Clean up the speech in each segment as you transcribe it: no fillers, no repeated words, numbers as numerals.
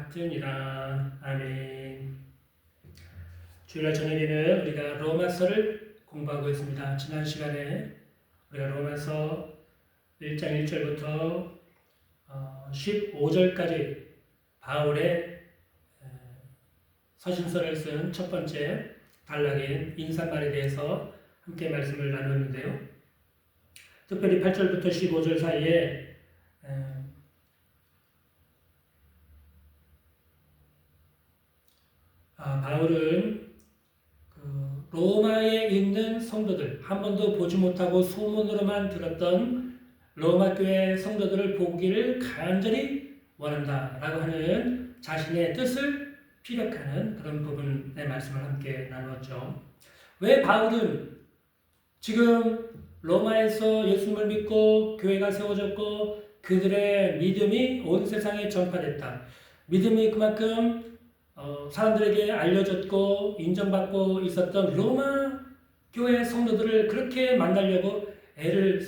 같으니라. 아멘. 주일날 저녁에는 우리가 로마서를 공부하고 있습니다. 지난 시간에 우리가 로마서 1장 1절부터 15절까지 바울의 서신서를 쓴 첫 번째 단락인 인사말에 대해서 함께 말씀을 나눴는데요. 특별히 8절부터 15절 사이에 바울은 로마에 있는 성도들, 한 번도 보지 못하고 소문으로만 들었던 로마 교회 성도들을 보기를 간절히 원한다라고 하는 자신의 뜻을 피력하는 그런 부분의 말씀을 함께 나누었죠. 왜 바울은 지금 로마에서 예수님을 믿고 교회가 세워졌고 그들의 믿음이 온 세상에 전파됐다. 믿음이 그만큼 사람들에게 알려졌고 인정받고 있었던 로마 교회 성도들을 그렇게 만나려고 애를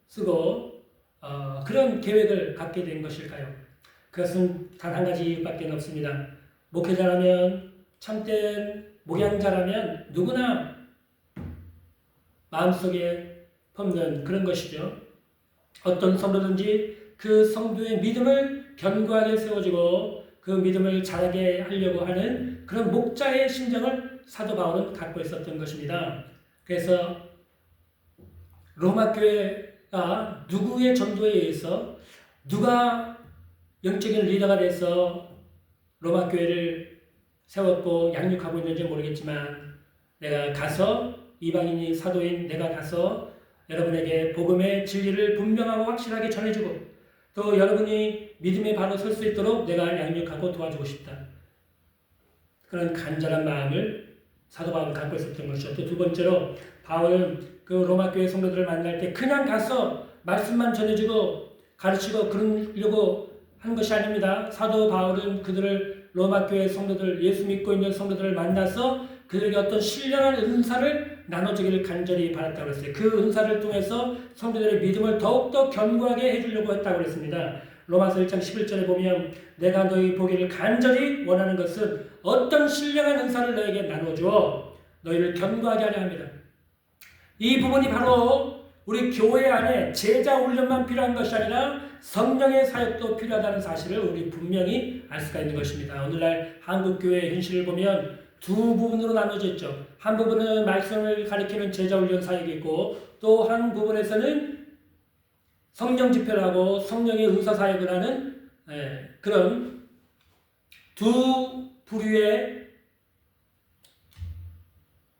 쓰고 그런 계획을 갖게 된 것일까요? 그것은 단 한 가지 이유밖에 없습니다. 목회자라면, 참된 목양자라면 누구나 마음속에 품는 그런 것이죠. 어떤 성도든지 그 성도의 믿음을 견고하게 세워주고 그 믿음을 자라게 하려고 하는 그런 목자의 심정을 사도 바울은 갖고 있었던 것입니다. 그래서 로마 교회가 누구의 전도에 의해서 누가 영적인 리더가 돼서 로마 교회를 세웠고 양육하고 있는지 모르겠지만 내가 가서 이방인이 사도인 내가 가서 여러분에게 복음의 진리를 분명하고 확실하게 전해주고 또 여러분이 믿음에 바로 설 수 있도록 내가 양육하고 도와주고 싶다. 그런 간절한 마음을 사도 바울은 갖고 있었던 것이죠. 또 두 번째로 바울은 그 로마 교회 성도들을 만날 때 그냥 가서 말씀만 전해주고 가르치고 그러려고 한 것이 아닙니다. 사도 바울은 그들을 로마 교회 성도들, 예수 믿고 있는 성도들을 만나서 그들에게 어떤 신령한 은사를 나눠주기를 간절히 바랐다고 했어요. 그 은사를 통해서 성도들의 믿음을 더욱더 견고하게 해주려고 했다고 했습니다. 로마서 1장 11절에 보면 내가 너희 보기를 간절히 원하는 것은 어떤 신령한 은사를 너에게 나눠주어 너희를 견고하게 하려 합니다. 이 부분이 바로 우리 교회 안에 제자 훈련만 필요한 것이 아니라 성령의 사역도 필요하다는 사실을 우리 분명히 알 수가 있는 것입니다. 오늘날 한국교회의 현실을 보면 두 부분으로 나눠져 있죠. 한 부분은 말씀을 가리키는 제자훈련 사역이 있고 또 한 부분에서는 성령 집회를 하고 성령의 은사 사역을 하는 그런 두 부류의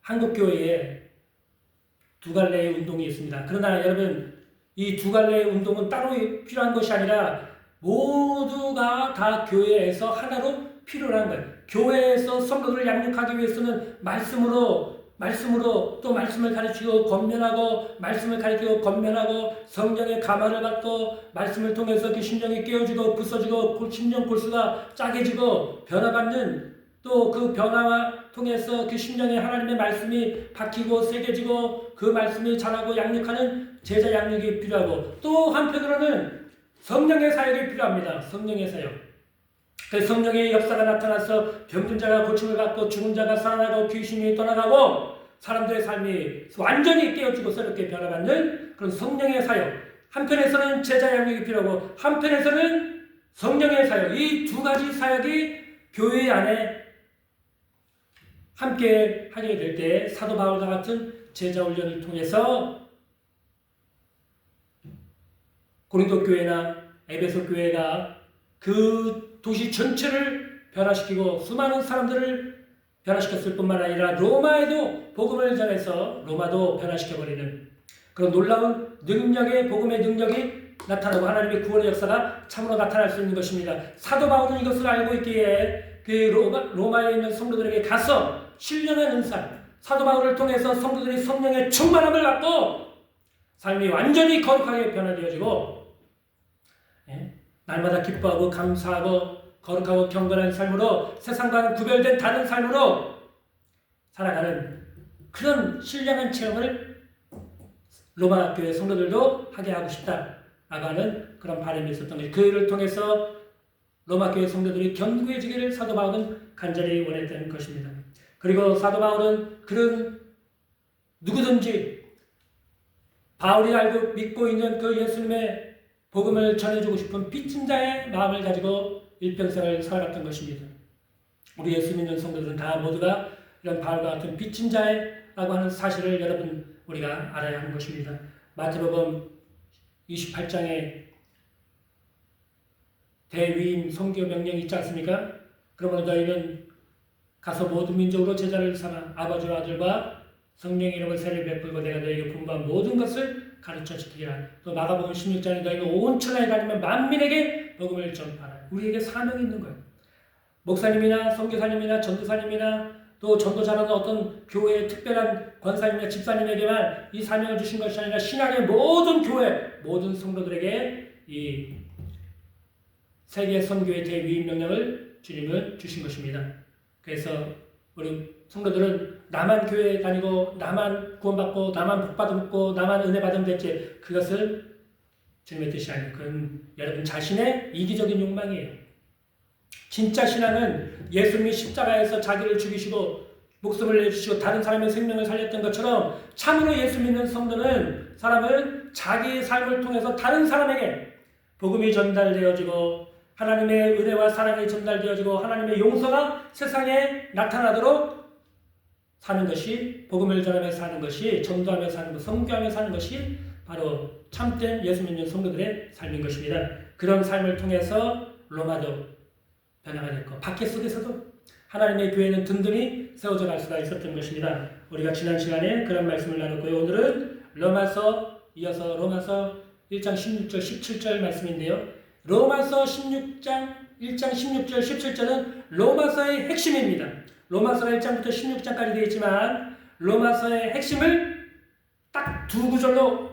한국교회에 두 갈래의 운동이 있습니다. 그러나 여러분 이 두 갈래의 운동은 따로 필요한 것이 아니라 모두가 다 교회에서 하나로 필요한 거예요. 교회에서 성도들을 양육하기 위해서는 말씀으로 또 말씀을 가르치고 권면하고 말씀을 가르치고 권면하고 성령의 감화를 받고 말씀을 통해서 그 심령이 깨어지고 부서지고 심령 골수가 짜게지고 변화받는 또 그 변화와 통해서 그 심령에 하나님의 말씀이 박히고 새겨지고 그 말씀이 자라고 양육하는 제자 양육이 필요하고 또 한편으로는 성령의 사역이 필요합니다. 성령의 사역. 그 성령의 역사가 나타나서 병든 자가 고침을 받고 죽은 자가 살아나고 귀신이 떠나가고 사람들의 삶이 완전히 깨어지고 새롭게 변화받는 그런 성령의 사역. 한편에서는 제자 양육이 필요하고 한편에서는 성령의 사역. 이 두 가지 사역이 교회 안에 함께 하게 될 때 사도 바울과 같은 제자 훈련을 통해서 고린도 교회나 에베소 교회가 그 도시 전체를 변화시키고 수많은 사람들을 변화시켰을 뿐만 아니라 로마에도 복음을 전해서 로마도 변화시켜버리는 그런 놀라운 능력의 복음의 능력이 나타나고 하나님의 구원의 역사가 참으로 나타날 수 있는 것입니다. 사도 바울은 이것을 알고 있기에 그 로마에 있는 성도들에게 가서 신령한 은사 사도 바울을 통해서 성도들이 성령의 충만함을 받고 삶이 완전히 거룩하게 변화되어지고 날마다 기뻐하고 감사하고 거룩하고 경건한 삶으로 세상과는 구별된 다른 삶으로 살아가는 그런 신령한 체험을 로마 교회 성도들도 하게 하고 싶다라고 하는 그런 바람이 있었던 것이 그 일을 통해서 로마 교회 성도들이 견고해지기를 사도 바울은 간절히 원했던 것입니다. 그리고 사도 바울은 그런 누구든지 바울이 알고 믿고 있는 그 예수님의 복음을 전해주고 싶은 빚진 자의 마음을 가지고 일평생을 살아갔던 것입니다. 우리 예수 믿는 성도들은 다 모두가 이런 바울과 같은 빚진 자라고 하는 사실을 여러분 우리가 알아야 하는 것입니다. 마태복음 28장에 대위임 선교 명령이 있지 않습니까? 그러므로 너희는 가서 모든 민족으로 제자를 삼아 아버지와 아들과 성령의 이름을 세례 베풀고 내가 너희에게 분부한 모든 것을 가르쳐 지키라. 또 마가복음 16장에 너희는 온 천하에 다니면 만민에게 복음을 전파하라. 우리에게 사명이 있는 거예요. 목사님이나 선교사님이나 전도사님이나 또 전도자라는 어떤 교회의 특별한 권사님이나 집사님에게만 이 사명을 주신 것이 아니라 신앙의 모든 교회, 모든 성도들에게 이 세계 선교의 대위임 명령을 주님은 주신 것입니다. 그래서 우리 성도들은 나만 교회에 다니고 나만 구원받고 나만 복받고 나만 은혜 받으면 됐지, 그것을 주님의 뜻이 아니에요. 그건 여러분 자신의 이기적인 욕망이에요. 진짜 신앙은 예수님이 십자가에서 자기를 죽이시고 목숨을 내주시고 다른 사람의 생명을 살렸던 것처럼 참으로 예수 믿는 성도는 사람은 자기의 삶을 통해서 다른 사람에게 복음이 전달되어지고 하나님의 은혜와 사랑이 전달되어지고 하나님의 용서가 세상에 나타나도록 사는 것이, 복음을 전하며 사는 것이, 전도하며 사는 것, 선교하며 사는 것이 바로 참된 예수 믿는 성도들의 삶인 것입니다. 그런 삶을 통해서 로마도 변화가 됐고 박해 속에서도 하나님의 교회는 든든히 세워져 갈 수가 있었던 것입니다. 우리가 지난 시간에 그런 말씀을 나눴고요. 오늘은 이어서 로마서 1장 16절 17절 말씀인데요. 로마서 16장 1장 16절 17절은 로마서의 핵심입니다. 로마서 1장부터 16장까지 되어 있지만 로마서의 핵심을 딱 두 구절로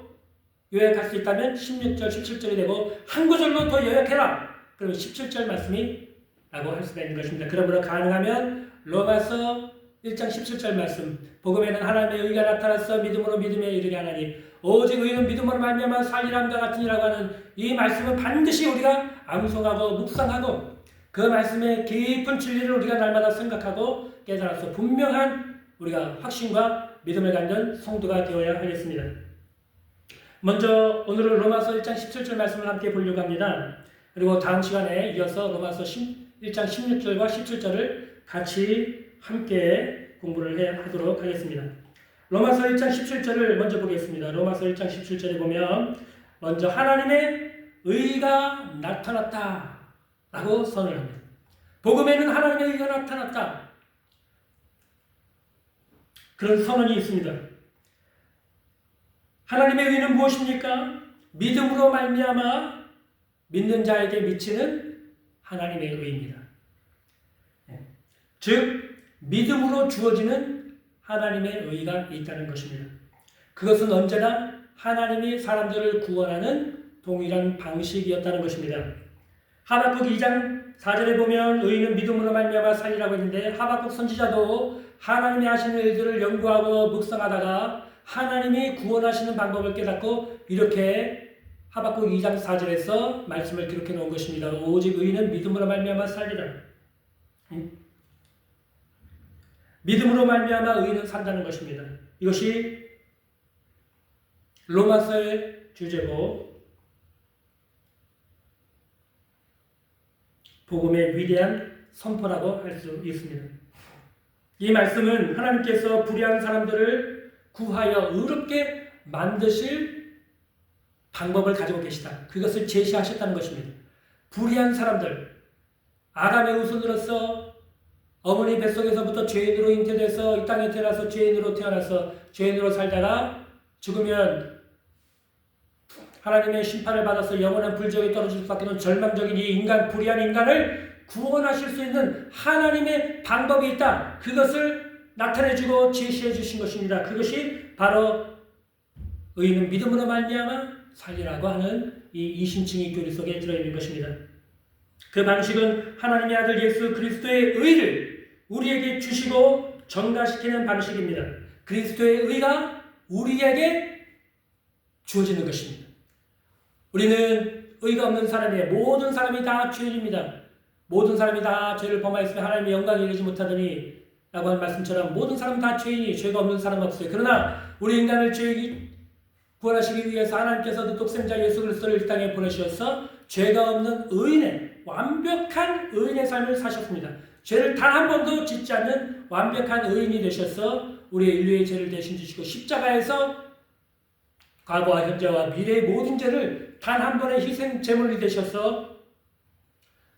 요약할 수 있다면 16절 17절이 되고 한 구절로 더 요약해라, 그러면 17절 말씀이 라고 할 수가 있는 것입니다. 그러므로 가능하면 로마서 1장 17절 말씀, 복음에는 하나님의 의가 나타나서 믿음으로 믿음에 이르게 하나니 오직 의는 믿음으로 말미암아 살리람과 같으니라고 하는 이 말씀은 반드시 우리가 암송하고 묵상하고 그 말씀의 깊은 진리를 우리가 날마다 생각하고 깨달아서 분명한 우리가 확신과 믿음을 갖는 성도가 되어야 하겠습니다. 먼저 오늘은 로마서 1장 17절 말씀을 함께 보려고 합니다. 그리고 다음 시간에 이어서 로마서 1장 16절과 17절을 같이 함께 공부를 하도록 하겠습니다. 로마서 1장 17절을 먼저 보겠습니다. 로마서 1장 17절에 보면 먼저 하나님의 의가 나타났다 라고 선언을 합니다. 복음에는 하나님의 의가 나타났다, 그런 선언이 있습니다. 하나님의 의는 무엇입니까? 믿음으로 말미암아 믿는 자에게 미치는 하나님의 의입니다. 즉 믿음으로 주어지는 하나님의 의가 있다는 것입니다. 그것은 언제나 하나님이 사람들을 구원하는 동일한 방식이었다는 것입니다. 하박국 2장 4절에 보면 의인은 믿음으로 말미암아 살리라고 했는데 하박국 선지자도 하나님이 하시는 일들을 연구하고 묵상하다가 하나님이 구원하시는 방법을 깨닫고 이렇게 하박국 2장 4절에서 말씀을 기록해 놓은 것입니다. 오직 의인은 믿음으로 말미암아 살리라. 믿음으로 말미암아 의인은 산다는 것입니다. 이것이 로마서의 주제고 복음의 위대한 선포라고 할 수 있습니다. 이 말씀은 하나님께서 불의한 사람들을 구하여 의롭게 만드실 방법을 가지고 계시다, 그것을 제시하셨다는 것입니다. 불의한 사람들, 아담의 후손으로서 어머니 뱃속에서부터 죄인으로 잉태돼서 이 땅에 태어나서 죄인으로 태어나서 죄인으로 살다가 죽으면 하나님의 심판을 받아서 영원한 불지옥에 떨어질 수밖에 없는 절망적인 이 인간, 불의한 인간을 구원하실 수 있는 하나님의 방법이 있다, 그것을 나타내주고 제시해 주신 것입니다. 그것이 바로 의인은 믿음으로 말미암아 살리라고 하는 이 이신칭의 교리 속에 들어있는 것입니다. 그 방식은 하나님의 아들 예수 그리스도의 의를 우리에게 주시고 전가시키는 방식입니다. 그리스도의 의가 우리에게 주어지는 것입니다. 우리는 의가 없는 사람이에요. 모든 사람이 다 죄인입니다. 모든 사람이 다 죄를 범하였으며 하나님의 영광에 이르지 못하더니 라고 한 말씀처럼 모든 사람 다 죄인이 죄가 없는 사람 없어요. 그러나 우리 인간을 죄 구원하시기 위해서 하나님께서도 독생자 예수 그리스도를 이 땅에 보내주셔서 죄가 없는 의인의 완벽한 의인의 삶을 사셨습니다. 죄를 단 한 번도 짓지 않는 완벽한 의인이 되셔서 우리의 인류의 죄를 대신 지시고 십자가에서 과거와 현재와 미래의 모든 죄를 단 한 번의 희생 제물이 되셔서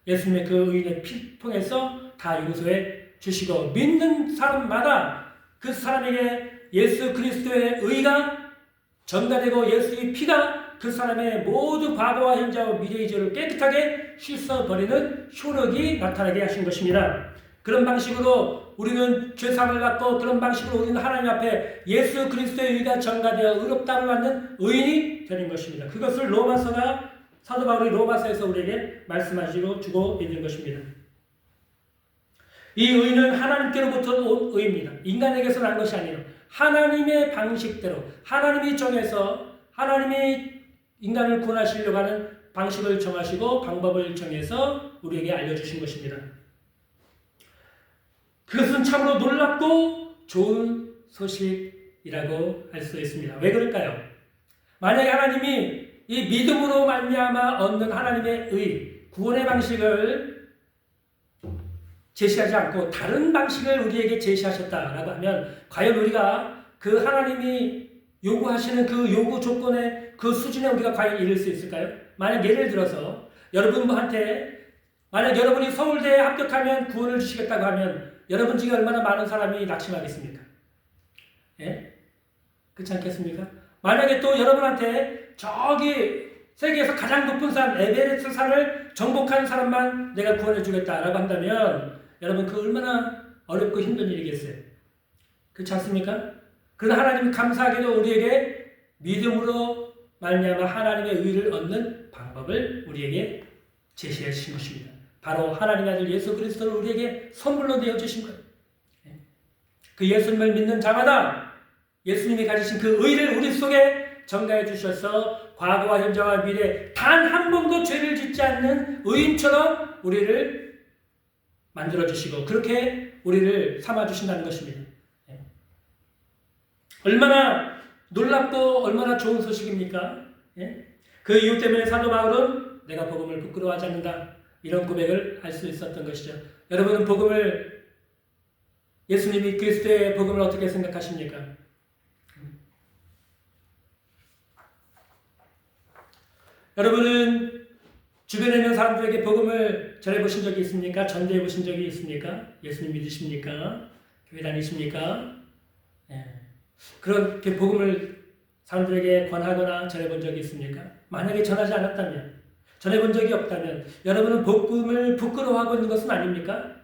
예수님의 그 의인의 피 통해서 다 용서해 주시고 믿는 사람마다 그 사람에게 예수 그리스도의 의가 전가되고 예수의 피가 그 사람의 모든 과거와 현재와 미래의 죄를 깨끗하게 씻어버리는 효력이 나타나게 하신 것입니다. 그런 방식으로 우리는 죄사함을 받고 그런 방식으로 우리는 하나님 앞에 예수 그리스도의 의가 전가되어 의롭다함을 받는 의인이 되는 것입니다. 그것을 로마서가 사도 바울이 로마서에서 우리에게 말씀하시고 주고 있는 것입니다. 이 의는 하나님께로부터 온 의입니다. 인간에게서 난 것이 아니라 하나님의 방식대로 하나님이 정해서 하나님이 인간을 구원하시려고 하는 방식을 정하시고 방법을 정해서 우리에게 알려주신 것입니다. 그것은 참으로 놀랍고 좋은 소식이라고 할 수 있습니다. 왜 그럴까요? 만약에 하나님이 이 믿음으로 말미암아 얻는 하나님의 의, 구원의 방식을 제시하지 않고 다른 방식을 우리에게 제시하셨다라고 하면 과연 우리가 그 하나님이 요구하시는 그 요구 조건의 그 수준에 우리가 과연 이를 수 있을까요? 만약 예를 들어서 여러분한테 만약 여러분이 서울대에 합격하면 구원을 주시겠다고 하면 여러분 중에 얼마나 많은 사람이 낙심하겠습니까? 예? 그렇지 않겠습니까? 만약에 또 여러분한테 저기 세계에서 가장 높은 산 에베레스트 산을 정복한 사람만 내가 구원해 주겠다라고 한다면 여러분 그 얼마나 어렵고 힘든 일이겠어요? 그렇지 않습니까? 그러나 하나님이 감사하게도 우리에게 믿음으로 말미암아 하나님의 의를 얻는 방법을 우리에게 제시해 주신 것입니다. 바로 하나님의 아들 예수 그리스도를 우리에게 선물로 내어주신 거예요. 그 예수님을 믿는 자마다 예수님이 가지신 그 의를 우리 속에 전가해 주셔서 과거와 현재와 미래 단 한 번도 죄를 짓지 않는 의인처럼 우리를 만들어주시고 그렇게 우리를 삼아주신다는 것입니다. 얼마나 놀랍고 얼마나 좋은 소식입니까? 그 이유 때문에 사도 바울은 내가 복음을 부끄러워하지 않는다 이런 고백을 할 수 있었던 것이죠. 여러분은 복음을 예수님이 그리스도의 복음을 어떻게 생각하십니까? 여러분은 주변에 있는 사람들에게 복음을 전해보신 적이 있습니까? 전도해보신 적이 있습니까? 예수님 믿으십니까? 교회 다니십니까? 그렇게 복음을 사람들에게 권하거나 전해본 적이 있습니까? 만약에 전하지 않았다면, 전해본 적이 없다면 여러분은 복음을 부끄러워하고 있는 것은 아닙니까?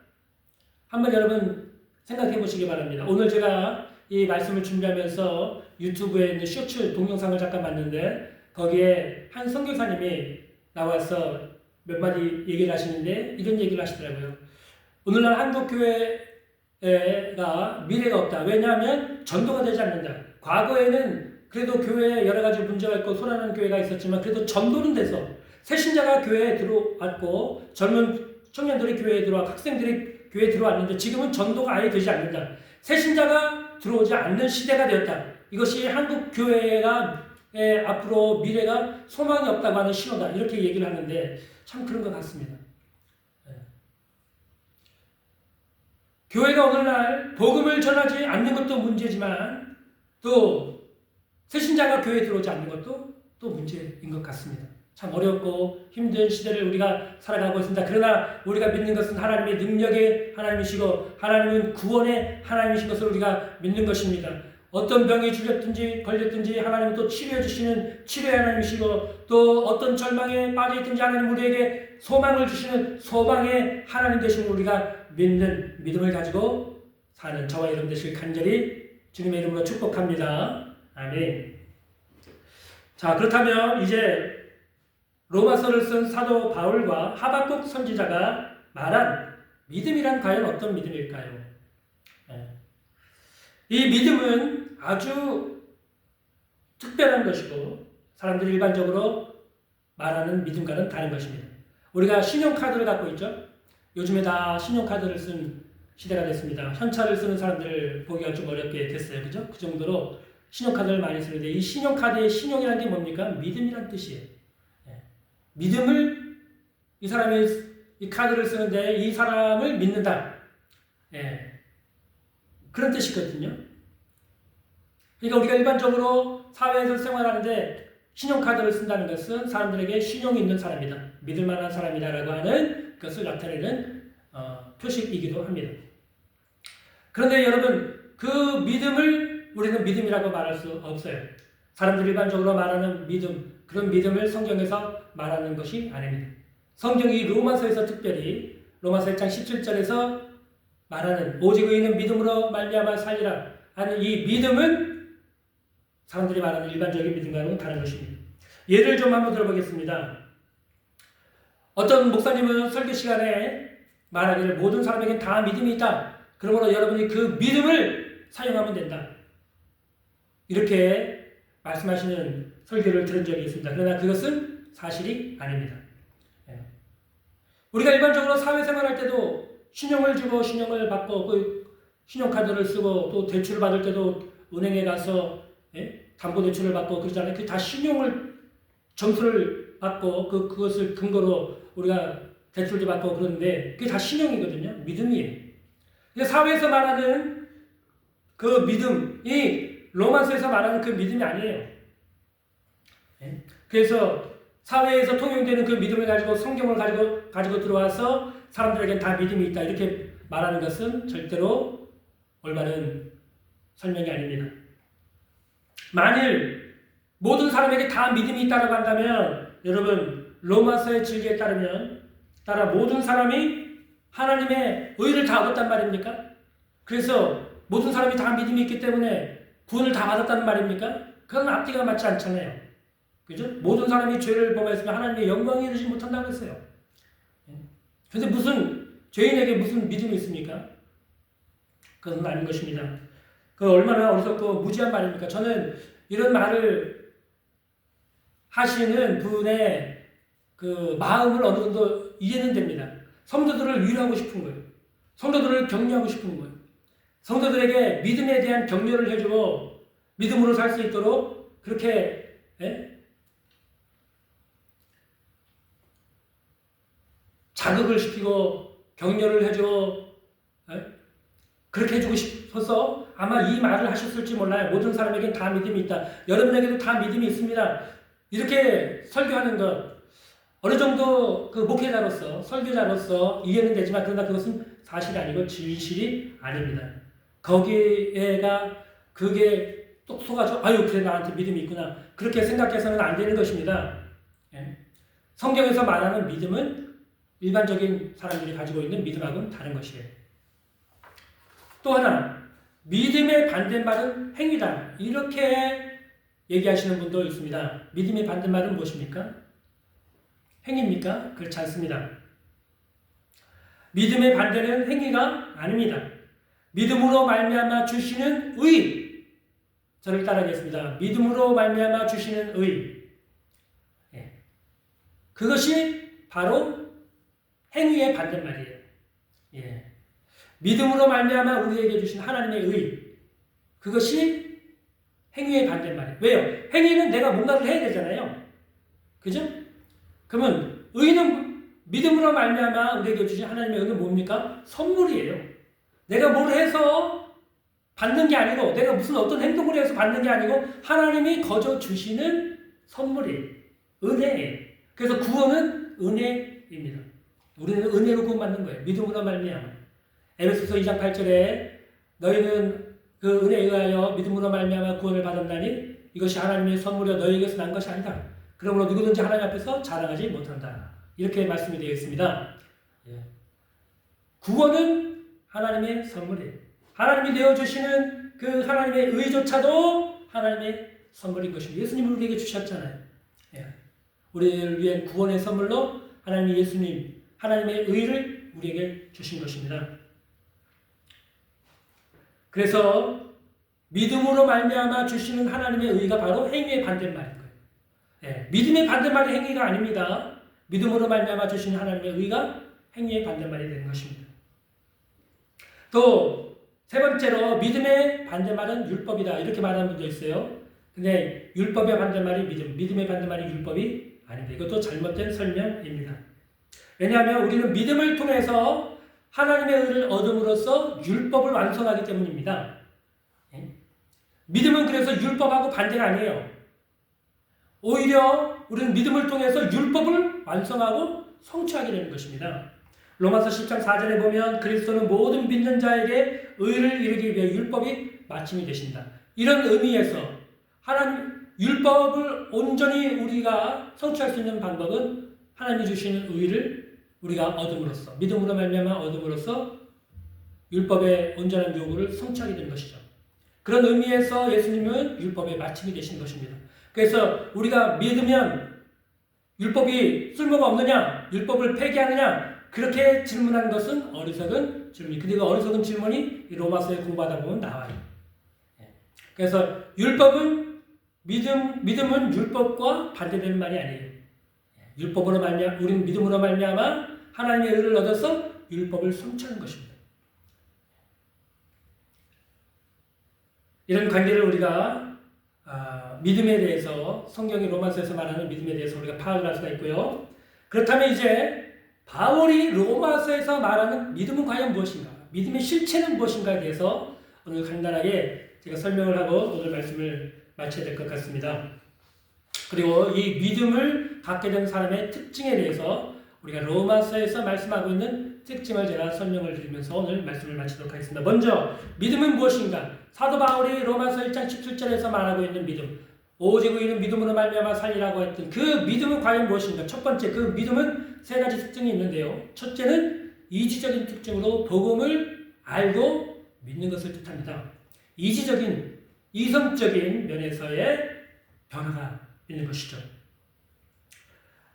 한번 여러분 생각해 보시기 바랍니다. 오늘 제가 이 말씀을 준비하면서 유튜브에 있는 쇼츠 동영상을 잠깐 봤는데 거기에 한 선교사님이 나와서 몇 마디 얘기를 하시는데 이런 얘기를 하시더라고요. 오늘날 한국 교회가 미래가 없다. 왜냐하면 전도가 되지 않는다. 과거에는 그래도 교회에 여러 가지 문제가 있고 소란하는 교회가 있었지만 그래도 전도는 돼서 새신자가 교회에 들어왔고 젊은 청년들이 교회에 들어와 학생들이 교회에 들어왔는데 지금은 전도가 아예 되지 않는다. 새신자가 들어오지 않는 시대가 되었다. 이것이 한국 교회가 앞으로 미래가 소망이 없다고 하는 신호다. 이렇게 얘기를 하는데 참 그런 것 같습니다. 교회가 오늘날 복음을 전하지 않는 것도 문제지만 또 새신자가 교회에 들어오지 않는 것도 또 문제인 것 같습니다. 참 어렵고 힘든 시대를 우리가 살아가고 있습니다. 그러나 우리가 믿는 것은 하나님의 능력의 하나님이시고 하나님은 구원의 하나님이신 것을 우리가 믿는 것입니다. 어떤 병이 걸렸든지 하나님은 또 치료해 주시는 치료의 하나님이시고 또 어떤 절망에 빠져있든지 하나님 우리에게 소망을 주시는 소망의 하나님 되심을 우리가 믿는 믿음을 가지고 사는 저와 여러분 되시길 간절히 주님의 이름으로 축복합니다. 아멘. 자, 그렇다면 이제 로마서를 쓴 사도 바울과 하박국 선지자가 말한 믿음이란 과연 어떤 믿음일까요? 이 믿음은 아주 특별한 것이고 사람들이 일반적으로 말하는 믿음과는 다른 것입니다. 우리가 신용카드를 갖고 있죠. 요즘에 다 신용카드를 쓴 시대가 됐습니다. 현찰을 쓰는 사람들 보기가 좀 어렵게 됐어요. 그죠? 그 정도로 신용카드를 많이 쓰는데 이 신용카드의 신용이라는 게 뭡니까? 믿음이란 뜻이에요. 예. 믿음을 이 사람이 이 카드를 쓰는데 이 사람을 믿는다. 예. 그런 뜻이거든요. 그러니까 우리가 일반적으로 사회에서 생활하는데 신용카드를 쓴다는 것은 사람들에게 신용이 있는 사람이다. 믿을 만한 사람이다라고 하는 것을 나타내는 표식이기도 합니다. 그런데 여러분, 그 믿음을 우리는 믿음이라고 말할 수 없어요. 사람들이 일반적으로 말하는 믿음, 그런 믿음을 성경에서 말하는 것이 아닙니다. 성경이 로마서에서 특별히 로마서 1장 17절에서 말하는 오직 의인은 믿음으로 말미암아 살리라 하는 이 믿음은 사람들이 말하는 일반적인 믿음과는 다른 것입니다. 예를 좀 한번 들어보겠습니다. 어떤 목사님은 설교 시간에 말하기를 모든 사람에겐 다 믿음이 있다. 그러므로 여러분이 그 믿음을 사용하면 된다. 이렇게 말씀하시는 설교를 들은 적이 있습니다. 그러나 그것은 사실이 아닙니다. 우리가 일반적으로 사회생활할 때도 신용을 주고 신용을 받고 그 신용카드를 쓰고 또 대출을 받을 때도 은행에 가서 담보대출을 받고 그러잖아요. 그게 다 신용을 점수를 받고 그것을 근거로 우리가 대출도 받고 그러는데 그게 다 신용이거든요. 믿음이에요. 사회에서 말하는 그 믿음이 로마서에서 말하는 그 믿음이 아니에요. 그래서 사회에서 통용되는 그 믿음을 가지고 성경을 가지고 들어와서 사람들에겐 다 믿음이 있다 이렇게 말하는 것은 절대로 올바른 설명이 아닙니다. 만일 모든 사람에게 다 믿음이 있다고 한다면 여러분 로마서의 진리에 따라 모든 사람이 하나님의 의를 다 얻었단 말입니까? 그래서 모든 사람이 다 믿음이 있기 때문에 구원을 다 받았다는 말입니까? 그건 앞뒤가 맞지 않잖아요. 그죠? 모든 사람이 죄를 범했으면 하나님의 영광이 이르지 못한다고 했어요. 그런데 무슨 죄인에게 무슨 믿음이 있습니까? 그것은 아닌 것입니다. 그 얼마나 어리석고 무지한 말입니까? 저는 이런 말을 하시는 분의 그 마음을 어느 정도 이해는 됩니다. 성도들을 위로하고 싶은 거예요. 성도들을 격려하고 싶은 거예요. 성도들에게 믿음에 대한 격려를 해주고 믿음으로 살 수 있도록 그렇게 자극을 시키고 격려를 해주고 그렇게 해주고 싶어서 아마 이 말을 하셨을지 몰라요. 모든 사람에겐 다 믿음이 있다. 여러분에게도 다 믿음이 있습니다. 이렇게 설교하는 것 어느 정도 그 목회자로서 설교자로서 이해는 되지만 그러나 그것은 사실이 아니고 진실이 아닙니다. 거기에가 그게 똑 속아서 아유 그래 나한테 믿음이 있구나 그렇게 생각해서는 안 되는 것입니다. 성경에서 말하는 믿음은 일반적인 사람들이 가지고 있는 믿음하고는 다른 것이에요. 또 하나 믿음의 반대말은 행위다 이렇게 얘기하시는 분도 있습니다. 믿음의 반대말은 무엇입니까? 행위입니까? 그렇지 않습니다. 믿음의 반대는 행위가 아닙니다. 믿음으로 말미암아 주시는 의. 저를 따라하겠습니다. 믿음으로 말미암아 주시는 의. 그것이 바로 행위의 반대말이에요. 믿음으로 말미암아 우리에게 주신 하나님의 의. 그것이 행위의 반대말이에요. 왜요? 행위는 내가 뭔가를 해야 되잖아요. 그죠? 그러면 의는 믿음으로 말미암아 우리에게 주신 하나님의 의는 뭡니까? 선물이에요. 내가 뭘 해서 받는 게 아니고 내가 무슨 어떤 행동을 해서 받는 게 아니고 하나님이 거저 주시는 선물이에요. 은혜예요. 그래서 구원은 은혜입니다. 우리는 은혜로 구원받는 거예요. 믿음으로 말미암아. 에베소서 2장 8절에 너희는 그 은혜에 의하여 믿음으로 말미암아 구원을 받았나니 이것이 하나님의 선물이여 너희에게서 난 것이 아니다. 그러므로 누구든지 하나님 앞에서 자랑하지 못한다. 이렇게 말씀이 되어 있습니다. 구원은 하나님의 선물이에요. 하나님이 내어주시는 그 하나님의 의조차도 하나님의 선물인 것입니다. 예수님을 우리에게 주셨잖아요. 우리를 위한 구원의 선물로 하나님이 예수님, 하나님의 의를 우리에게 주신 것입니다. 그래서 믿음으로 말미암아 주시는 하나님의 의가 바로 행위의 반대말인 거예요. 믿음의 반대말이 행위가 아닙니다. 믿음으로 말미암아 주시는 하나님의 의가 행위의 반대말이 되는 것입니다. 또 세 번째로 믿음의 반대말은 율법이다 이렇게 말하는 분도 있어요. 근데 율법의 반대말이 믿음, 믿음의 반대말이 율법이 아닙니다. 이것도 잘못된 설명입니다. 왜냐하면 우리는 믿음을 통해서 하나님의 의를 얻음으로써 율법을 완성하기 때문입니다. 믿음은 그래서 율법하고 반대가 아니에요. 오히려 우리는 믿음을 통해서 율법을 완성하고 성취하게 되는 것입니다. 로마서 10장 4절에 보면 그리스도는 모든 믿는 자에게 의를 이루기 위해 율법이 마침이 되신다. 이런 의미에서 하나님 율법을 온전히 우리가 성취할 수 있는 방법은 하나님이 주시는 의를 우리가 얻음으로써 믿음으로 말미암아 얻음으로써 율법의 온전한 요구를 성취하게 되는 것이죠. 그런 의미에서 예수님은 율법의 마침이 되신 것입니다. 그래서 우리가 믿으면 율법이 쓸모가 없느냐, 율법을 폐기하느냐 그렇게 질문하는 것은 어리석은 질문이. 그리고 어리석은 질문이 로마서에 공부하다 보면 나와요. 그래서 율법은 믿음은 율법과 반대되는 말이 아니에요. 율법으로 말미암아 우리는 믿음으로 말미암아 하나님의 의를 얻어서 율법을 성취하는 것입니다. 이런 관계를 우리가 믿음에 대해서 성경이 로마서에서 말하는 믿음에 대해서 우리가 파악을 할 수가 있고요. 그렇다면 이제 바울이 로마서에서 말하는 믿음은 과연 무엇인가? 믿음의 실체는 무엇인가에 대해서 오늘 간단하게 제가 설명을 하고 오늘 말씀을 마쳐야 될 것 같습니다. 그리고 이 믿음을 갖게 된 사람의 특징에 대해서 우리가 로마서에서 말씀하고 있는 특징을 제가 설명을 드리면서 오늘 말씀을 마치도록 하겠습니다. 먼저 믿음은 무엇인가? 사도 바울이 로마서 1장 17절에서 말하고 있는 믿음, 오직 의인은 믿음으로 말미암아 살리라고 했던 그 믿음은 과연 무엇인가? 첫 번째, 그 믿음은 세 가지 특징이 있는데요. 첫째는 이지적인 특징으로 복음을 알고 믿는 것을 뜻합니다. 이지적인, 이성적인 면에서의 변화가 있는 것이죠.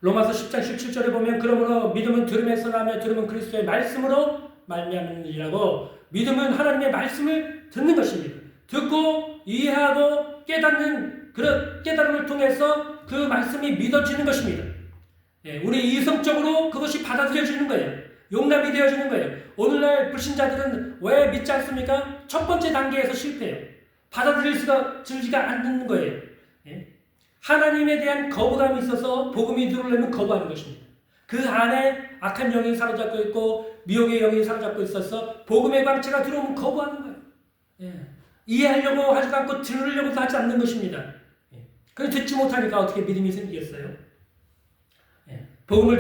로마서 10장 17절에 보면 그러므로 믿음은 들음에서 나며 들음은 그리스도의 말씀으로 말미암느니라고. 믿음은 하나님의 말씀을 듣는 것입니다. 듣고 이해하고 깨닫는 그런 깨달음을 통해서 그 말씀이 믿어지는 것입니다. 우리 이성적으로 그것이 받아들여지는 거예요. 용납이 되어지는 거예요. 오늘날 불신자들은 왜 믿지 않습니까? 첫 번째 단계에서 실패해요. 받아들이지가 않는 거예요. 하나님에 대한 거부감이 있어서 복음이 들어오려면 거부하는 것입니다. 그 안에 악한 영이 사로잡고 있고 미혹의 영이 사로잡고 있어서 복음의 광채가 들어오면 거부하는 거예요. 이해하려고 하지 않고 들으려고도 하지 않는 것입니다. 그걸 듣지 못하니까 어떻게 믿음이 생기겠어요? 복음을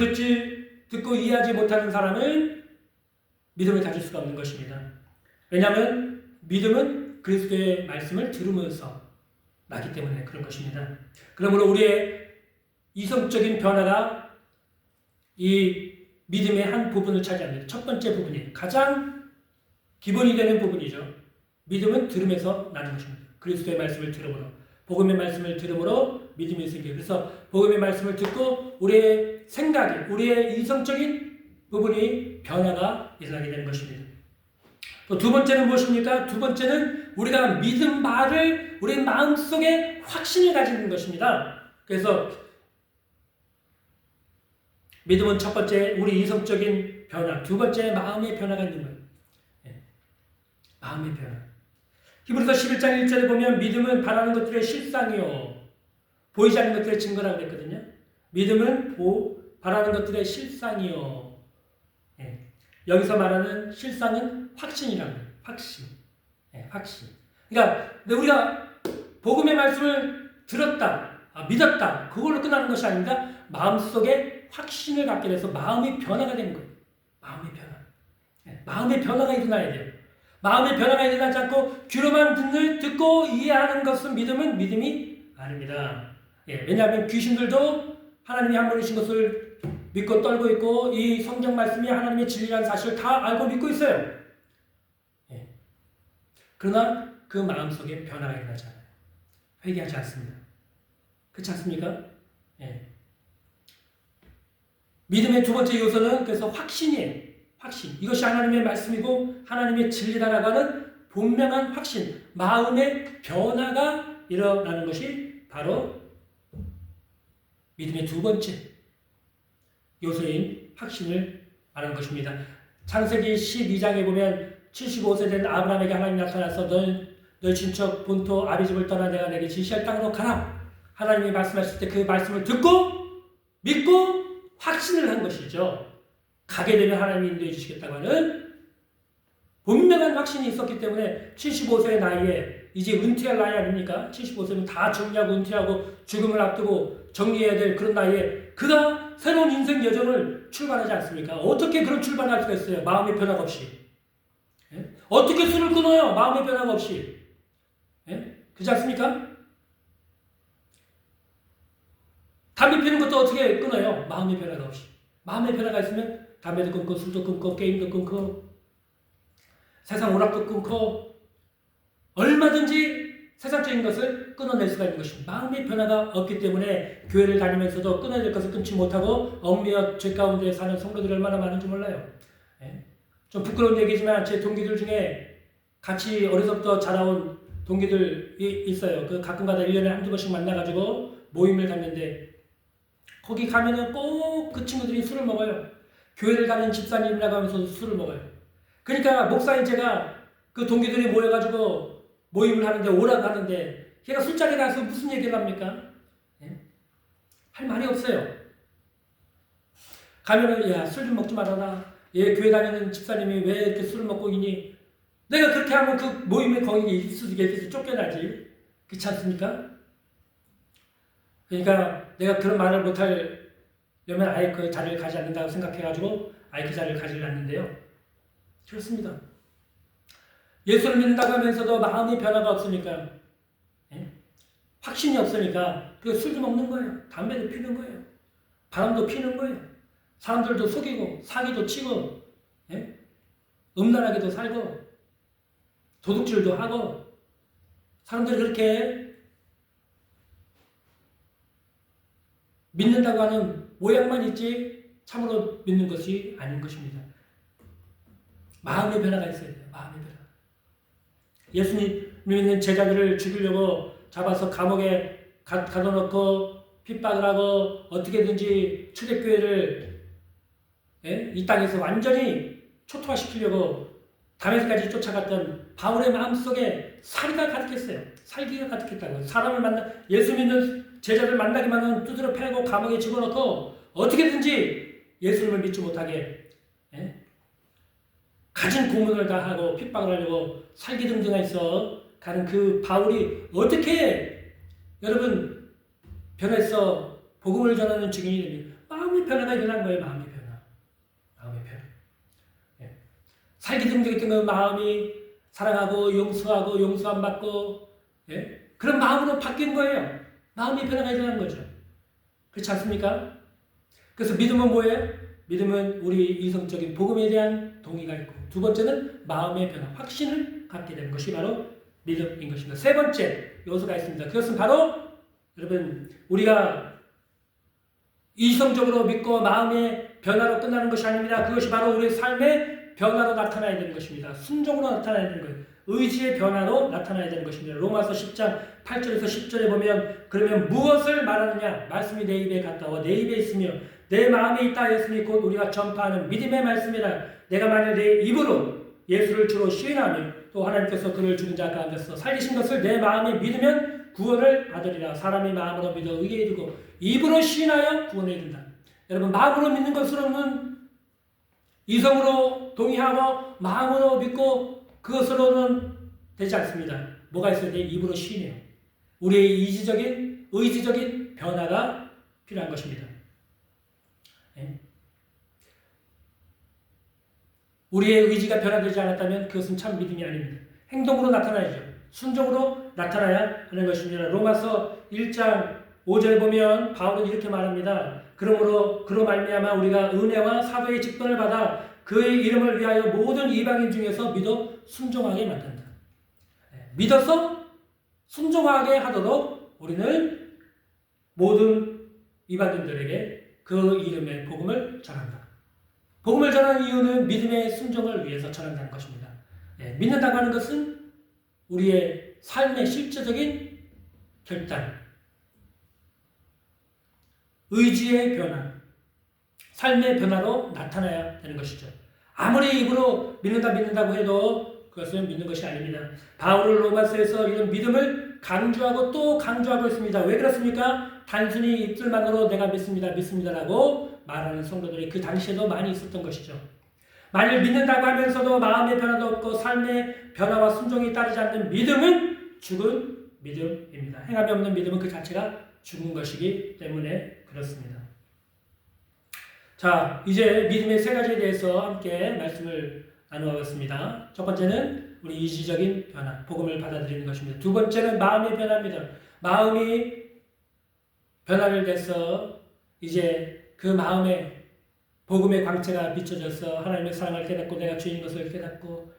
듣고 이해하지 못하는 사람은 믿음을 가질 수가 없는 것입니다. 왜냐하면 믿음은 그리스도의 말씀을 들으면서 나기 때문에 그런 것입니다. 그러므로 우리의 이성적인 변화가 이 믿음의 한 부분을 차지합니다. 첫 번째 부분이 가장 기본이 되는 부분이죠. 믿음은 들음에서 나는 것입니다. 그리스도의 말씀을 들음으로, 복음의 말씀을 들음으로 믿음이 생겨요. 그래서 복음의 말씀을 듣고 우리의 생각이, 우리의 이성적인 부분이 변화가 일어나게 되는 것입니다. 또 두 번째는 무엇입니까? 두 번째는 우리가 믿은 바를 우리 마음속에 확신을 가지는 것입니다. 그래서 믿음은 첫 번째 우리 이성적인 변화, 두 번째 마음의 변화가 있는 거예요. 마음의 변화. 히브리서 11장 1절에 보면 믿음은 바라는 것들의 실상이요 보이지 않는 것들의 증거라고 그랬거든요. 믿음은 바라는 것들의 실상이요. 여기서 말하는 실상은 확신이라고 해요. 확신. 확신. 그러니까 우리가 복음의 말씀을 들었다, 믿었다, 그걸로 끝나는 것이 아닙니다. 마음속에 확신을 갖게 돼서 마음의 변화가 되는 거예요. 마음의 변화. 마음의 변화가 일어나야 돼요. 마음의 변화가 일어나지 않고 귀로만 듣고 이해하는 것은 믿음이 아닙니다. 왜냐하면 귀신들도 하나님이 한 분이신 것을 믿고 떨고 있고 이 성경 말씀이 하나님의 진리라는 사실을 다 알고 믿고 있어요. 그러나 그 마음속에 변화가 일어나지 않아요. 회개하지 않습니다. 그렇지 않습니까? 믿음의 두 번째 요소는 그래서 확신이에요. 확신. 이것이 하나님의 말씀이고 하나님의 진리라고 하는 분명한 확신, 마음의 변화가 일어나는 것이 바로 믿음의 두 번째 요소인 확신을 말하는 것입니다. 창세기 12장에 보면 75세 된 아브라함에게 하나님이 나타나서 너희 친척 본토 아비집을 떠나 내가 내게 지시할 땅으로 가라. 하나님이 말씀하실 때 그 말씀을 듣고 믿고 확신을 한 것이죠. 가게 되면 하나님이 인도해 주시겠다고 하는 분명한 확신이 있었기 때문에 75세의 나이에 이제 은퇴할 나이 아닙니까? 75세면 다 정리하고 은퇴하고 죽음을 앞두고 정리해야 될 그런 나이에 그가 새로운 인생 여정을 출발하지 않습니까? 어떻게 그런 출발할 수가 있어요? 마음의 변화가 없이. 예? 어떻게 술을 끊어요? 마음의 변화가 없이. 예? 그렇지 않습니까? 담배 피우는 것도 어떻게 끊어요? 마음의 변화가 없이. 마음의 변화가 있으면 담배도 끊고 술도 끊고 게임도 끊고 세상 오락도 끊고 얼마든지 세상적인 것을 끊어낼 수가 있는 것입니다. 마음의 변화가 없기 때문에 교회를 다니면서도 끊어야 될 것을 끊지 못하고 얽매여 죄 가운데 사는 성도들이 얼마나 많은지 몰라요. 예? 좀 부끄러운 얘기지만 제 동기들 중에 같이 어려서부터 자라온 동기들이 있어요. 그 가끔가다 1년에 한두 번씩 만나가지고 모임을 갖는데 거기 가면은 꼭 그 친구들이 술을 먹어요. 교회를 가는 집사님이라고 하면서도 술을 먹어요. 그러니까 목사인 제가 그 동기들이 모여가지고 모임을 하는데 오라고 하는데 걔가 술자리에 가서 무슨 얘기를 합니까? 예? 할 말이 없어요. 가면은 야, 술 좀 먹지 말아라. 얘 교회 다니는 집사님이 왜 이렇게 술을 먹고 있니? 내가 그렇게 하면 그 모임에 거기 있어서 쫓겨나지. 그렇지 않습니까? 그러니까 내가 그런 말을 못하려면 아예 그 자리를 가지 않는다고 생각해가지고 아예 그 자리를 가지 않는데요. 그렇습니다. 예수를 믿는다고 하면서도 마음의 변화가 없으니까, 예? 확신이 없으니까 그 술도 먹는 거예요. 담배도 피우는 거예요. 바람도 피우는 거예요. 사람들도 속이고 사기도 치고, 예? 음란하게도 살고 도둑질도 하고 사람들이 그렇게 믿는다고 하는 모양만 있지 참으로 믿는 것이 아닌 것입니다. 마음의 변화가 있어야 돼요. 마음의 변화. 예수님 믿는 제자들을 죽이려고 잡아서 감옥에 가둬놓고 핍박을 하고 어떻게든지 초대교회를 이 땅에서 완전히 초토화시키려고 담에서까지 쫓아갔던 바울의 마음속에 살기가 가득했어요. 살기가 가득했다고요. 사람을 예수 믿는 제자들 만나기만 하면 두드려 패고 감옥에 집어넣고 어떻게든지 예수님을 믿지 못하게 가진 고문을 다 하고 핍박을 하려고 살기등등해서 가는 그 바울이 어떻게 여러분 변해서 복음을 전하는 증인이 됩니까? 마음의 변화가 일어난 거예요. 마음의 변화. 마음의 변화. 살기등등했던 그 마음이 사랑하고 용서하고 용서 안 받고 그런 마음으로 바뀐 거예요. 마음의 변화가 일어난 거죠. 그렇지 않습니까? 그래서 믿음은 뭐예요? 믿음은 우리 이성적인 복음에 대한 동의가 있고 두 번째는 마음의 변화, 확신을 갖게 되는 것이 바로 믿음인 것입니다. 세 번째 요소가 있습니다. 그것은 바로 여러분 우리가 이성적으로 믿고 마음의 변화로 끝나는 것이 아닙니다. 그것이 바로 우리의 삶의 변화로 나타나야 되는 것입니다. 순종으로 나타나야 되는 거예요. 의지의 변화로 나타나야 되는 것입니다. 로마서 10장 8절에서 10절에 보면 그러면 무엇을 말하느냐? 말씀이 내 입에 갔다와 내 입에 있으며 내 마음에 있다 하였으니 곧 우리가 전파하는 믿음의 말씀이라. 내가 만일 내 입으로 예수를 주로 시인하며 또 하나님께서 그를 죽은 자 가운데서 살리신 것을 내 마음에 믿으면 구원을 받으리라. 사람이 마음으로 믿어 의에 이르고 입으로 시인하여 구원에 이른다. 여러분 마음으로 믿는 것으로는 이성으로 동의하고 마음으로 믿고 그것으로는 되지 않습니다. 뭐가 있어야 돼? 입으로 시인해요. 우리의 이지적인 의지적인 변화가 필요한 것입니다. 우리의 의지가 변화되지 않았다면 그것은 참 믿음이 아닙니다. 행동으로 나타나야죠. 순종으로 나타나야 하는 것입니다. 로마서 1장 5절에 보면 바울은 이렇게 말합니다. 그러므로 그로 말미암아 우리가 은혜와 사도의 직분을 받아 그의 이름을 위하여 모든 이방인 중에서 믿어 순종하게 만든다. 믿어서 순종하게 하도록 우리는 모든 이방인들에게 그 이름의 복음을 전한다. 복음을 전하는 이유는 믿음의 순종을 위해서 전한다는 것입니다. 믿는다고 하는 것은 우리의 삶의 실제적인 결단, 의지의 변화, 삶의 변화로 나타나야 되는 것이죠. 아무리 입으로 믿는다고 해도 그것은 믿는 것이 아닙니다. 바울은 로마서에서 이런 믿음을 강조하고 또 강조하고 있습니다. 왜 그렇습니까? 단순히 입술만으로 내가 믿습니다라고 말하는 성도들이 그 당시에도 많이 있었던 것이죠. 만일 믿는다고 하면서도 마음의 변화도 없고 삶의 변화와 순종이 따르지 않는 믿음은 죽은 믿음입니다. 행함이 없는 믿음은 그 자체가 죽은 것이기 때문에 그렇습니다. 자, 이제 믿음의 세 가지에 대해서 함께 말씀을 나누어봤습니다. 첫 번째는 우리 이지적인 변화, 복음을 받아들이는 것입니다. 두 번째는 마음의 변화입니다. 마음이 변화를 돼서 이제 그 마음에 복음의 광채가 비춰져서 하나님의 사랑을 깨닫고 내가 죄인 것을 깨닫고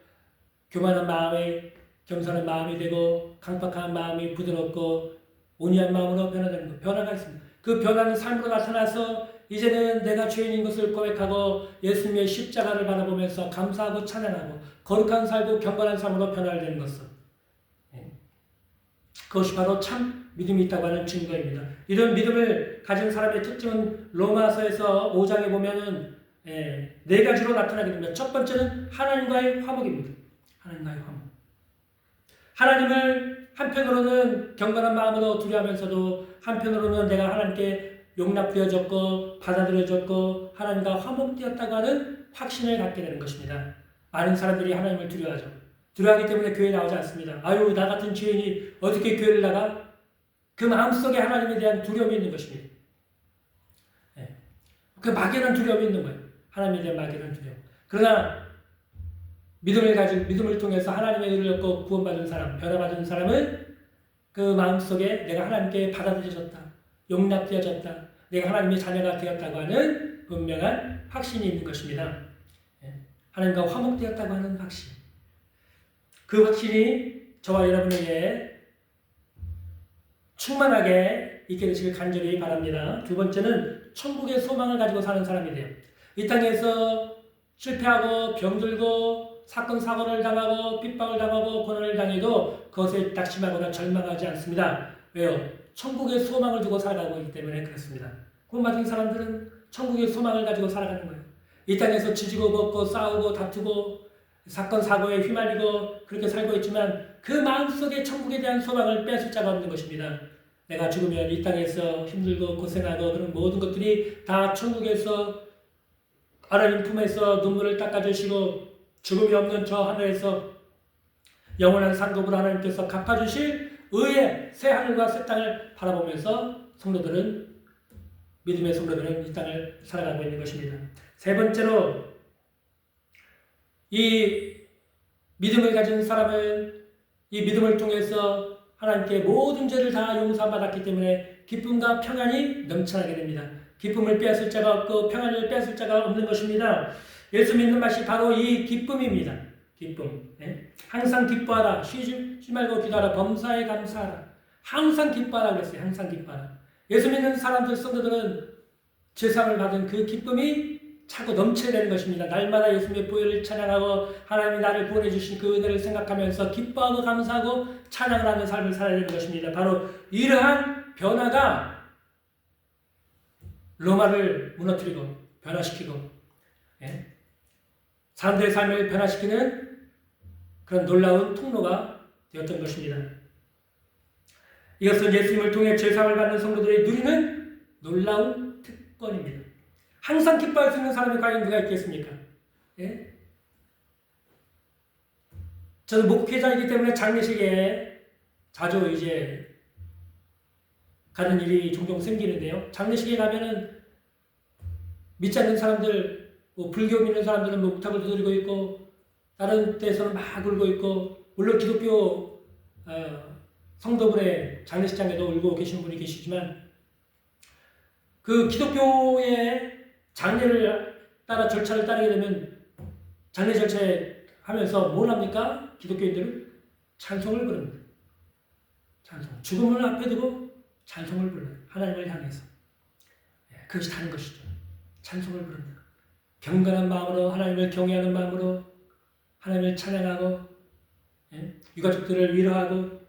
교만한 마음에 겸손한 마음이 되고 강팍한 마음이 부드럽고 온유한 마음으로 변화되는 것, 변화가 있습니다. 그 변화는 삶으로 나타나서 이제는 내가 죄인인 것을 고백하고 예수님의 십자가를 바라보면서 감사하고 찬양하고 거룩한 삶고 경건한 삶으로 변화를 되는 것은 그것이 바로 참 믿음이 있다고 하는 증거입니다. 이런 믿음을 가진 사람의 특징은 로마서에서 5장에 보면은 네 가지로 나타나게 됩니다. 첫 번째는 하나님과의 화목입니다. 하나님과의 화목. 하나님을 한편으로는 경건한 마음으로 두려워하면서도 한편으로는 내가 하나님께 용납되어졌고 받아들여졌고 하나님과 화목되었다고 하는 확신을 갖게 되는 것입니다. 많은 사람들이 하나님을 두려워하죠. 두려워하기 때문에 교회에 나오지 않습니다. 아유, 나 같은 죄인이 어떻게 교회를 나가? 그 마음속에 하나님에 대한 두려움이 있는 것입니다. 그 막연한 두려움이 있는 거예요. 하나님에 대한 막연한 두려움. 그러나 믿음을 통해서 하나님의 은혜를 얻고 구원받은 사람, 변화받은 사람은 그 마음속에 내가 하나님께 받아들여졌다, 용납되어졌다, 내가 하나님의 자녀가 되었다고 하는 분명한 확신이 있는 것입니다. 하나님과 화목되었다고 하는 확신. 그 확신이 저와 여러분에게 충만하게 있게 되시길 간절히 바랍니다. 두 번째는 천국의 소망을 가지고 사는 사람이 돼요. 이 땅에서 실패하고 병들고 사건 사고를 당하고 핍박을 당하고 고난을 당해도 그것에 낙심하거나 절망하지 않습니다. 왜요? 천국의 소망을 두고 살아가고 있기 때문에 그렇습니다. 구원받은 사람들은 천국의 소망을 가지고 살아가는 거예요. 이 땅에서 지지고 볶고 싸우고 다투고 사건 사고에 휘말리고 그렇게 살고 있지만 그 마음속에 천국에 대한 소망을 뺏을 자가 없는 것입니다. 내가 죽으면 이 땅에서 힘들고 고생하고 그런 모든 것들이 다 천국에서 하나님 품에서 눈물을 닦아주시고 죽음이 없는 저 하늘에서 영원한 상급으로 하나님께서 갚아주실 의의 새 하늘과 새 땅을 바라보면서 믿음의 성도들은 이 땅을 살아가고 있는 것입니다. 세 번째로 이 믿음을 가진 사람은 이 믿음을 통해서 하나님께 모든 죄를 다 용서받았기 때문에 기쁨과 평안이 넘쳐나게 됩니다. 기쁨을 빼앗을 자가 없고 평안을 빼앗을 자가 없는 것입니다. 예수 믿는 맛이 바로 이 기쁨입니다. 기쁨. 항상 기뻐하라. 쉬지 말고 기도하라. 범사에 감사하라. 항상 기뻐하라 그랬어요. 항상 기뻐하라. 예수 믿는 사람들, 성도들은 제사함을 받은 그 기쁨이 차고 넘쳐야 되는 것입니다. 날마다 예수님의 보혈을 찬양하고 하나님이 나를 구원해 주신 그 은혜를 생각하면서 기뻐하고 감사하고 찬양을 하는 삶을 살아야 되는 것입니다. 바로 이러한 변화가 로마를 무너뜨리고 변화시키고 사람들의 삶을 변화시키는 그런 놀라운 통로가 되었던 것입니다. 이것은 예수님을 통해 죄사함을 받는 성도들이 누리는 놀라운 특권입니다. 항상 기뻐할 수 있는 사람이 과연 누가 있겠습니까? 저는 목회자이기 때문에 장례식에 자주 이제 가는 일이 종종 생기는데요. 장례식에 가면은 믿지 않는 사람들, 불교 믿는 사람들은 목탁을 두드리고 있고 다른 데서는 막 울고 있고 물론 기독교 성도분의 장례식장에도 울고 계시는 분이 계시지만 그 기독교의 장례를 따라 절차를 따르게 되면 장례 절차에 하면서 뭘 합니까? 기독교인들은 찬송을 부릅니다. 찬송. 죽음을 앞에 두고 찬송을 불러요. 하나님을 향해서. 그것이 다른 것이죠. 찬송을 부릅니다. 경건한 마음으로 하나님을 경외하는 마음으로 하나님을 찬양하고 유가족들을 위로하고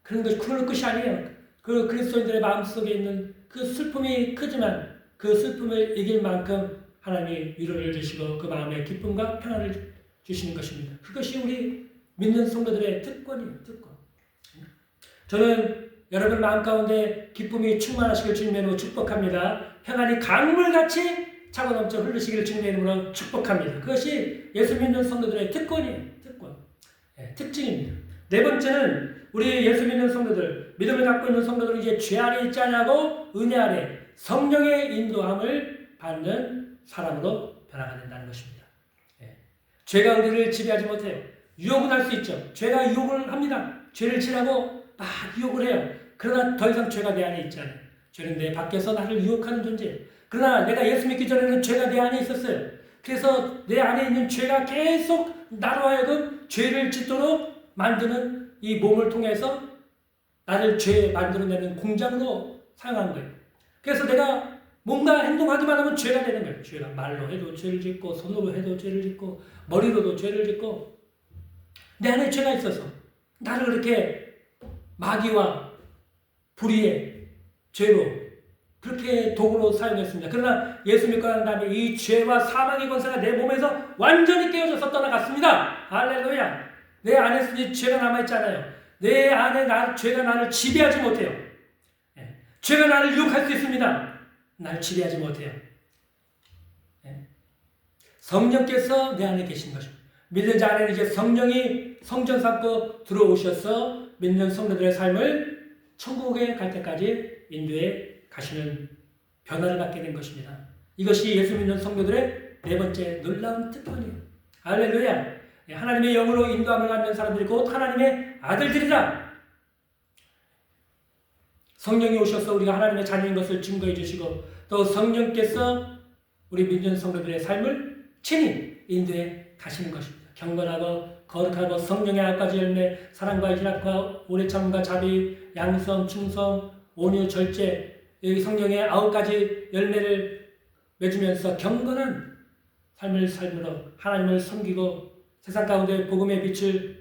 그런 것이 그런 것이 아니에요. 그 그리스도인들의 마음속에 있는 그 슬픔이 크지만 그 슬픔을 이길 만큼 하나님이 위로를 주시고 그 마음에 기쁨과 평안을 주시는 것입니다. 그것이 우리 믿는 성도들의 특권이에요. 특권. 저는 여러분 마음 가운데 기쁨이 충만하시길 주님의 이름으로 축복합니다. 평안이 강물같이 차고 넘쳐 흐르시길 주님의 이름으로 축복합니다. 그것이 예수 믿는 성도들의 특권이에요. 특권. 특징입니다. 네 번째는 우리 예수 믿는 성도들, 믿음을 갖고 있는 성도들은 이제 죄 아래 있지 않냐고 은혜 아래 성령의 인도함을 받는 사람으로 변화가 된다는 것입니다. 죄가 우리를 지배하지 못해요. 유혹은 할 수 있죠. 죄가 유혹을 합니다. 죄를 지라고 막 유혹을 해요. 그러나 더 이상 죄가 내 안에 있지 않아요. 죄는 내 밖에서 나를 유혹하는 존재예요. 그러나 내가 예수 믿기 전에는 죄가 내 안에 있었어요. 그래서 내 안에 있는 죄가 계속 나로 하여금 죄를 짓도록 만드는 이 몸을 통해서 나를 죄 만들어내는 공장으로 사용하는 거예요. 그래서 내가 뭔가 행동하기만 하면 죄가 되는 거예요. 죄가 말로 해도 죄를 짓고 손으로 해도 죄를 짓고 머리로도 죄를 짓고 내 안에 죄가 있어서 나를 그렇게 마귀와 불의의 죄로 그렇게 도구로 사용했습니다. 그러나 예수 믿고 난 다음에 이 죄와 사망의 권세가 내 몸에서 완전히 깨어져서 떠나갔습니다. 할렐루야. 내 안에 이 죄가 남아있잖아요. 내 안에 죄가 나를 지배하지 못해요. 죄가 나를 유혹할 수 있습니다. 나를 지배하지 못해요. 성령께서 내 안에 계신 것입니다. 믿는 자 안에는 이제 성령이 성전 삼고 들어오셔서 믿는 성도들의 삶을 천국에 갈 때까지 인도해 가시는 변화를 받게 된 것입니다. 이것이 예수 믿는 성도들의 네 번째 놀라운 특권이에요. 할렐루야. 하나님의 영으로 인도함을 받는 사람들이 곧 하나님의 아들들이라. 성령이 오셔서 우리가 하나님의 자녀인 것을 증거해 주시고 또 성령께서 우리 믿는 성도들의 삶을 친히 인도해 가시는 것입니다. 경건하고 거룩하고 성령의 9가지 열매, 사랑과 희락과 오래 참음과 자비, 양성, 충성, 온유, 절제, 여기 성령의 9가지 열매를 맺으면서 경건한 삶을 삶으로 하나님을 섬기고 세상 가운데 복음의 빛을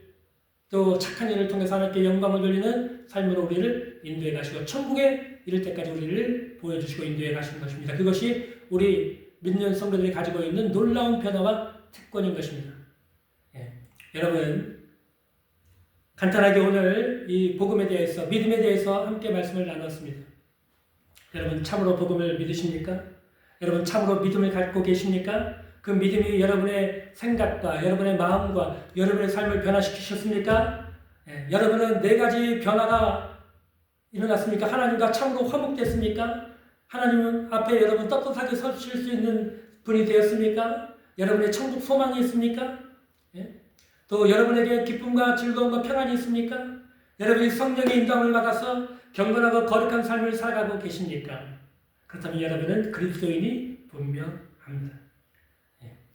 또 착한 일을 통해서 하나님께 영광을 돌리는 삶으로 우리를 인도해 가시고 천국에 이를 때까지 우리를 보여주시고 인도해 가시는 것입니다. 그것이 우리 믿는 성도들이 가지고 있는 놀라운 변화와 특권인 것입니다. 여러분 간단하게 오늘 이 복음에 대해서 믿음에 대해서 함께 말씀을 나눴습니다. 여러분 참으로 복음을 믿으십니까? 여러분 참으로 믿음을 갖고 계십니까? 그 믿음이 여러분의 생각과 여러분의 마음과 여러분의 삶을 변화시키셨습니까? 여러분은 4가지 변화가 일어났습니까? 하나님과 참으로 화목됐습니까? 하나님 앞에 여러분 떳떳하게 서실 수 있는 분이 되었습니까? 여러분의 천국 소망이 있습니까? 또 여러분에게 기쁨과 즐거움과 평안이 있습니까? 여러분이 성령의 인도함을 받아서 경건하고 거룩한 삶을 살아가고 계십니까? 그렇다면 여러분은 그리스도인이 분명합니다.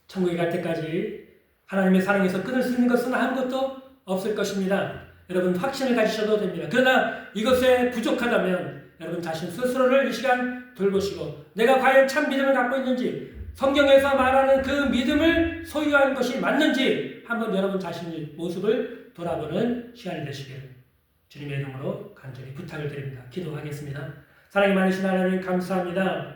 천국에 갈 때까지 하나님의 사랑에서 끊을 수 있는 것은 아무것도 없을 것입니다. 여러분 확신을 가지셔도 됩니다. 그러나 이것에 부족하다면 여러분 자신 스스로를 이 시간 돌보시고 내가 과연 참 믿음을 갖고 있는지 성경에서 말하는 그 믿음을 소유하는 것이 맞는지 한번 여러분 자신의 모습을 돌아보는 시간이 되시기를 주님의 이름으로 간절히 부탁을 드립니다. 기도하겠습니다. 사랑이 많으신 하나님 감사합니다.